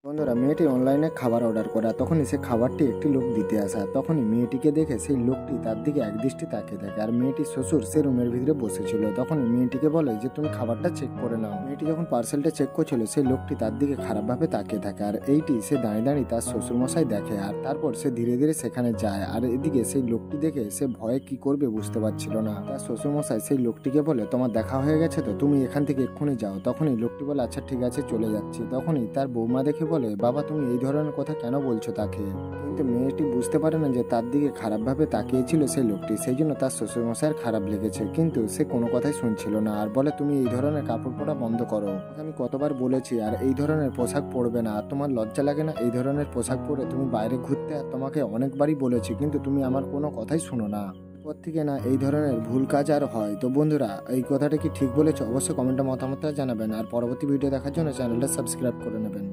বন্ধুরা, মেয়েটি অনলাইনে খাবার অর্ডার করা, তখনই সে খাবারটি একটি লোক দিতে আসা। তখনই মেয়েটিকে দেখে সেই লোকটি তার দিকে একদৃষ্টি তাকিয়ে থাকে। আর মেয়েটির শ্বশুর সে রুমের ভিতরে বসেছিল। তখনই মেয়েটিকে বলে যে তুমি খাবারটা চেক করে নাও। মেয়েটি যখন পার্সেলটা চেক করছিল, সেই লোকটি তার দিকে খারাপভাবে তাকিয়ে থাকে। আর এইটি সে দাঁড়িয়ে দাঁড়িয়ে তার শ্বশুর মশাই দেখে। আর তারপর সে ধীরে ধীরে সেখানে যায়। আর এদিকে সেই লোকটি দেখে সে ভয়ে কি করবে বুঝতে পারছিল না। তার শ্বশুর মশাই সেই লোকটিকে বলে তোমার দেখা হয়ে গেছে তো, তুমি এখান থেকে এক্ষুনি যাও। তখনই লোকটি বলে আচ্ছা ঠিক আছে, চলে যাচ্ছি। তখনই তার বৌমা দেখে বলে বাবা তুমি এই ধরনের কথা কেন বলছো তাকে। কিন্তু মেয়েটি বুঝতে পারে না যে তার দিকে খারাপভাবে তাকিয়েছিল সেই লোকটি, সেই জন্য তার শ্বশুরমশাইয়ের খারাপ লেগেছে। কিন্তু সে কোনো কথাই শুনছিল না আর বলে তুমি এই ধরনের কাপড় পরা বন্ধ করো। আমি কতবার বলেছি আর এই ধরনের পোশাক পরবে না। আর তোমার লজ্জা লাগে না এই ধরনের পোশাক পরে তুমি বাইরে ঘুরতে? আর তোমাকে অনেকবারই বলেছি কিন্তু তুমি আমার কোনো কথাই শুনো না। পর থেকে না এই ধরনের ভুল কাজ আর হয়। তো বন্ধুরা, এই কথাটা কি ঠিক বলেছো? অবশ্যই কমেন্টে মতামতটা জানাবেন। আর পরবর্তী ভিডিও দেখার জন্য চ্যানেলটা সাবস্ক্রাইব করে নেবেন।